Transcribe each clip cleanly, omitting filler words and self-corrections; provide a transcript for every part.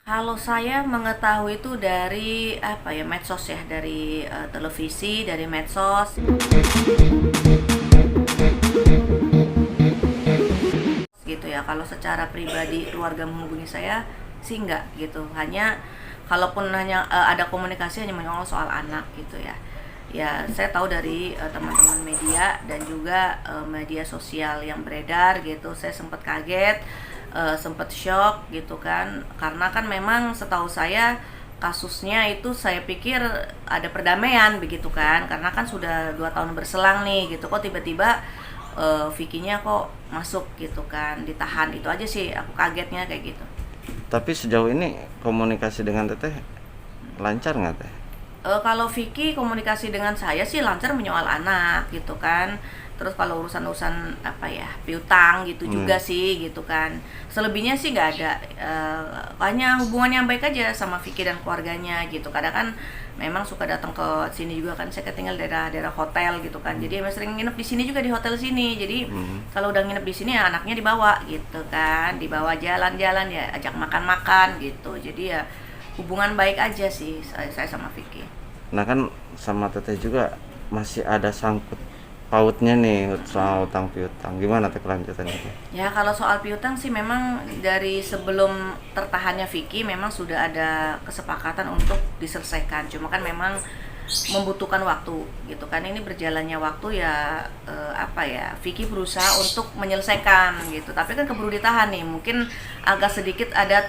Kalau saya mengetahui itu dari apa ya, medsos ya, dari televisi, dari medsos gitu ya. Kalau secara pribadi keluarga menghubungi saya sih enggak gitu. Kalaupun hanya ada komunikasi hanya menyoal soal anak gitu ya. Ya, saya tahu dari teman-teman media dan juga media sosial yang beredar gitu. Saya sempat kaget, sempat shock gitu kan. Karena kan memang setahu saya kasusnya itu saya pikir ada perdamaian begitu kan. Karena kan sudah 2 tahun berselang nih gitu. Kok tiba-tiba Vicky-nya kok masuk gitu kan, ditahan. Itu aja sih aku kagetnya kayak gitu. Tapi sejauh ini komunikasi dengan Teteh lancar nggak Teh? Kalau Vicky komunikasi dengan saya sih lancar menyoal anak gitu kan. Terus kalau urusan-urusan apa ya, piutang gitu juga sih gitu kan. Selebihnya sih nggak ada. Hanya hubungan yang baik aja sama Vicky dan keluarganya gitu. Kadang kan memang suka datang ke sini juga kan. Saya tinggal daerah hotel gitu kan. Jadi emang sering nginep di sini juga, di hotel sini. Jadi kalau udah nginep di sini ya anaknya dibawa gitu kan. Dibawa jalan-jalan ya, ajak makan-makan gitu. Jadi ya hubungan baik aja sih saya sama Vicky. Nah kan sama Teteh juga masih ada sangkut pautnya nih soal utang piutang. Gimana Teh kelanjutannya Teh? Ya kalau soal piutang sih memang dari sebelum tertahannya Vicky memang sudah ada kesepakatan untuk diselesaikan. Cuma kan memang membutuhkan waktu gitu kan. Ini berjalannya waktu ya apa ya, Vicky berusaha untuk menyelesaikan gitu. Tapi kan keburu ditahan nih. Mungkin agak sedikit ada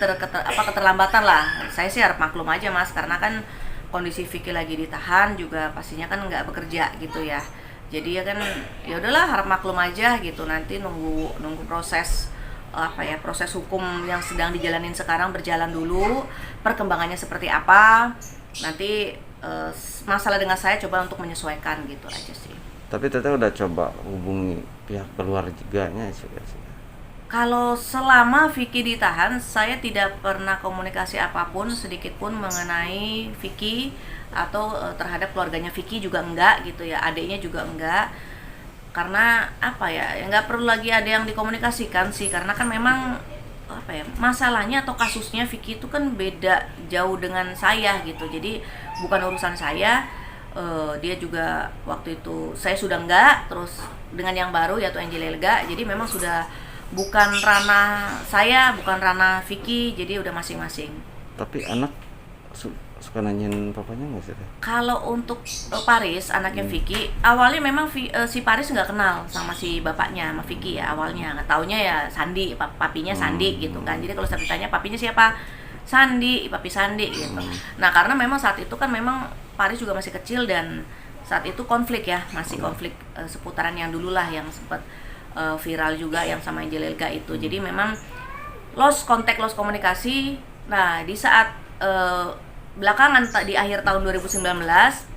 keterlambatan lah. Saya sih harap maklum aja Mas, karena kan kondisi Vicky lagi ditahan juga pastinya kan nggak bekerja gitu ya. Jadi ya kan ya udahlah, harap maklum aja gitu. Nanti nunggu proses apa ya, proses hukum yang sedang dijalanin sekarang berjalan dulu, perkembangannya seperti apa. Nanti masalah dengan saya coba untuk menyesuaikan gitu aja sih. Tapi Teteh udah coba hubungi pihak keluarganya juga sih. Kalau selama Vicky ditahan, saya tidak pernah komunikasi apapun sedikit pun mengenai Vicky atau terhadap keluarganya Vicky juga enggak gitu ya, adiknya juga enggak. Karena apa ya, nggak perlu lagi ada yang dikomunikasikan sih, karena kan memang apa ya, masalahnya atau kasusnya Vicky itu kan beda jauh dengan saya gitu. Jadi bukan urusan saya. Dia juga waktu itu saya sudah enggak, terus dengan yang baru yaitu Angelelga, jadi memang sudah bukan ranah saya, bukan ranah Vicky, jadi udah masing-masing. Tapi anak suka nanyain papanya nggak sih Teh? Kalau untuk Paris, anaknya Vicky, awalnya memang si Paris nggak kenal sama si bapaknya, sama Vicky ya awalnya. Nggak taunya ya Sandi, papinya Sandi gitu kan. Jadi kalau saya ditanya papinya siapa? Sandi, papi Sandi gitu. Nah karena memang saat itu kan memang Paris juga masih kecil dan saat itu konflik ya, masih konflik seputaran yang dulu lah yang sempat viral juga yang sama Angelelga itu. Jadi memang lost kontak, lost komunikasi. Nah di saat belakangan di akhir tahun 2019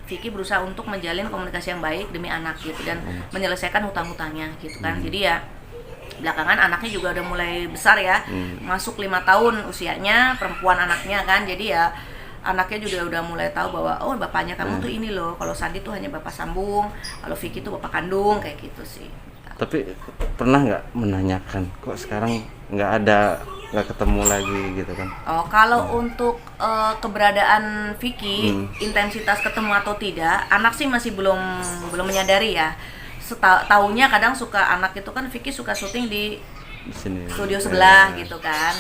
Vicky berusaha untuk menjalin komunikasi yang baik demi anak gitu dan menyelesaikan hutang-hutangnya gitu kan. Jadi ya belakangan anaknya juga udah mulai besar ya, masuk 5 tahun usianya, perempuan anaknya kan. Jadi ya anaknya juga udah mulai tahu bahwa oh bapaknya kamu tuh ini loh, kalau Sandi tuh hanya bapak sambung, kalau Vicky tuh bapak kandung, kayak gitu sih. Tapi pernah nggak menanyakan kok sekarang nggak ketemu lagi gitu kan? Oh, kalau untuk keberadaan Vicky, intensitas ketemu atau tidak, anak sih masih belum menyadari ya. Taunya kadang suka anak itu kan, Vicky suka syuting di Di sini. studio sebelah gitu kan,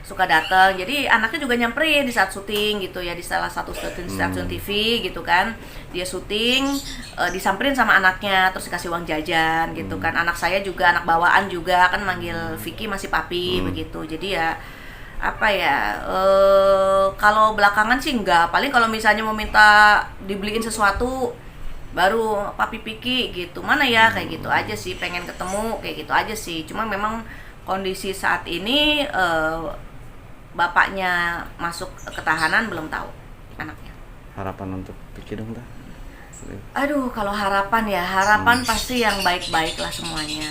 suka datang. Jadi anaknya juga nyamperin di saat syuting gitu ya, di salah satu stasiun TV gitu kan. Dia syuting, disamperin sama anaknya, terus dikasih uang jajan gitu kan. Anak saya juga, anak bawaan juga kan manggil Vicky masih papi begitu. Jadi ya apa ya, kalau belakangan sih enggak. Paling kalau misalnya mau minta dibeliin sesuatu baru papi Vicky gitu, mana ya, kayak gitu aja sih, pengen ketemu kayak gitu aja sih. Cuma memang kondisi saat ini bapaknya masuk ketahanan, belum tahu anaknya. Harapan untuk Vicky dong Teh? Aduh, kalau harapan ya, harapan pasti yang baik-baik lah semuanya.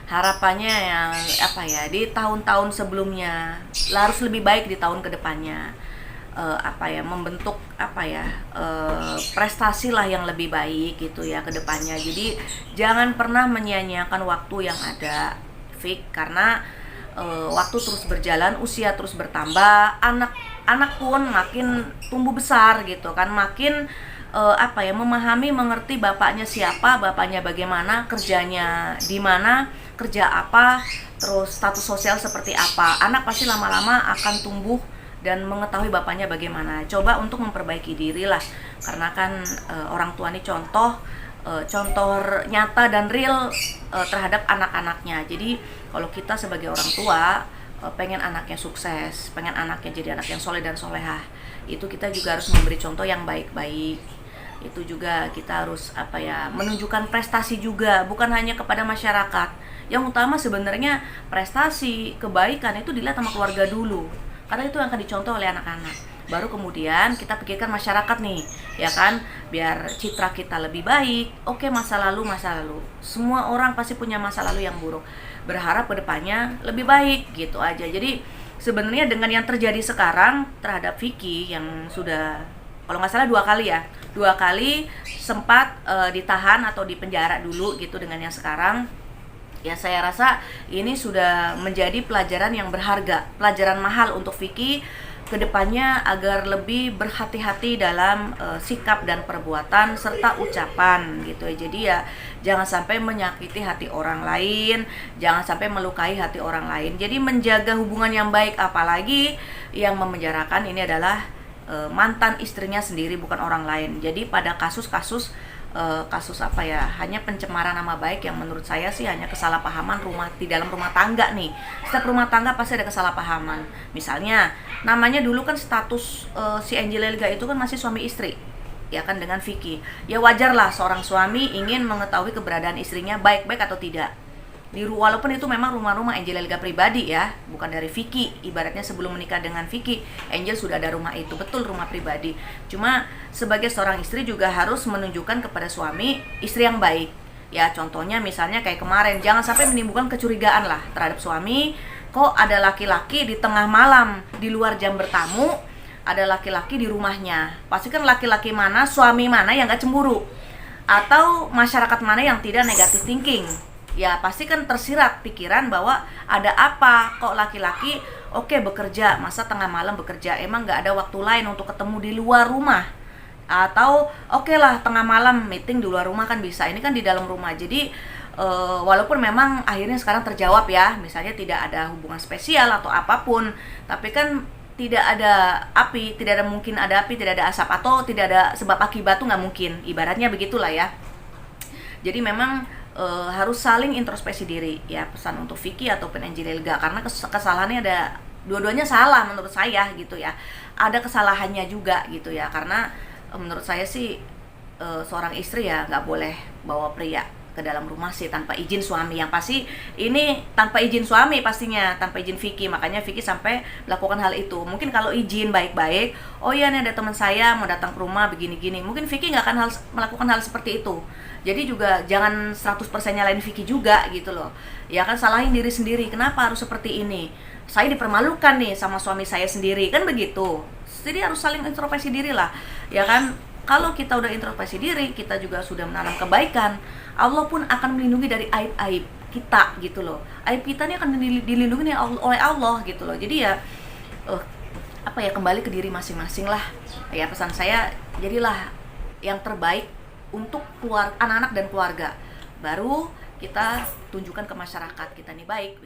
Harapannya yang apa ya, di tahun-tahun sebelumnya harus lebih baik di tahun kedepannya. Apa ya, membentuk apa ya, prestasi lah yang lebih baik gitu ya kedepannya. Jadi jangan pernah menyia-nyiakan waktu yang ada, Vic, karena waktu terus berjalan, usia terus bertambah, anak anak pun makin tumbuh besar gitu kan, makin memahami, mengerti bapaknya siapa, bapaknya bagaimana, kerjanya di mana, kerja apa, terus status sosial seperti apa. Anak pasti lama-lama akan tumbuh dan mengetahui bapaknya bagaimana. Coba untuk memperbaiki diri lah, karena kan orang tua ini contoh nyata dan real terhadap anak-anaknya. Jadi kalau kita sebagai orang tua pengen anaknya sukses, pengen anaknya jadi anak yang soleh dan solehah, itu kita juga harus memberi contoh yang baik-baik. Itu juga kita harus menunjukkan prestasi juga, bukan hanya kepada masyarakat. Yang utama sebenarnya prestasi, kebaikan itu dilihat sama keluarga dulu, karena itu yang akan dicontoh oleh anak-anak. Baru kemudian kita pikirkan masyarakat nih, ya kan, biar citra kita lebih baik. Oke, masa lalu, semua orang pasti punya masa lalu yang buruk, berharap kedepannya lebih baik, gitu aja. Jadi sebenarnya dengan yang terjadi sekarang terhadap Vicky yang sudah, kalau nggak salah 2 kali sempat ditahan atau dipenjara dulu gitu, dengan yang sekarang, ya saya rasa ini sudah menjadi pelajaran yang berharga, pelajaran mahal untuk Vicky kedepannya, agar lebih berhati-hati dalam sikap dan perbuatan serta ucapan gitu ya. Jadi ya jangan sampai menyakiti hati orang lain, jangan sampai melukai hati orang lain. Jadi menjaga hubungan yang baik, apalagi yang memenjarakan ini adalah mantan istrinya sendiri, bukan orang lain. Jadi pada kasus hanya pencemaran nama baik, yang menurut saya sih hanya kesalahpahaman di dalam rumah tangga nih. Setiap rumah tangga pasti ada kesalahpahaman. Misalnya namanya dulu kan status si Angela Elga itu kan masih suami istri, ya kan, dengan Vicky. Ya wajarlah seorang suami ingin mengetahui keberadaan istrinya baik-baik atau tidak. Walaupun itu memang rumah-rumah Angela Elga pribadi ya, bukan dari Vicky. Ibaratnya sebelum menikah dengan Vicky, Angel sudah ada rumah itu, betul, rumah pribadi. Cuma sebagai seorang istri juga harus menunjukkan kepada suami istri yang baik. Ya contohnya misalnya kayak kemarin, jangan sampai menimbulkan kecurigaan lah terhadap suami. Kok ada laki-laki di tengah malam, di luar jam bertamu, ada laki-laki di rumahnya. Pastikan laki-laki mana, suami mana yang gak cemburu, atau masyarakat mana yang tidak negative thinking. Ya pasti kan tersirat pikiran bahwa ada apa kok laki-laki bekerja, masa tengah malam bekerja, emang gak ada waktu lain untuk ketemu di luar rumah? Atau tengah malam meeting di luar rumah kan bisa, ini kan di dalam rumah. Jadi walaupun memang akhirnya sekarang terjawab ya, misalnya tidak ada hubungan spesial atau apapun, tapi kan tidak ada api, tidak mungkin ada api, tidak ada asap, atau tidak ada sebab akibat tuh nggak mungkin, ibaratnya begitulah ya. Jadi memang harus saling introspeksi diri ya, pesan untuk Vicky ataupun Angela Elga, karena kesalahannya ada, dua-duanya salah menurut saya gitu ya. Ada kesalahannya juga gitu ya, karena menurut saya sih seorang istri ya nggak boleh bawa pria ke dalam rumah sih tanpa izin suami. Yang pasti ini tanpa izin suami, pastinya tanpa izin Vicky, makanya Vicky sampai melakukan hal itu. Mungkin kalau izin baik-baik, oh iya nih ada teman saya mau datang ke rumah begini-gini, mungkin Vicky nggak akan melakukan hal seperti itu. Jadi juga jangan 100% nyalain Vicky juga gitu loh. Ya kan, salahin diri sendiri, kenapa harus seperti ini? Saya dipermalukan nih sama suami saya sendiri, kan begitu. Jadi harus saling introspeksi diri lah, ya kan. Kalau kita udah introspeksi diri, kita juga sudah menanam kebaikan, Allah pun akan melindungi dari aib-aib kita gitu loh. Aib kita ini akan dilindungi oleh Allah gitu loh. Jadi ya kembali ke diri masing-masing lah. Ya pesan saya, jadilah yang terbaik untuk anak-anak dan keluarga. Baru kita tunjukkan ke masyarakat kita nih baik.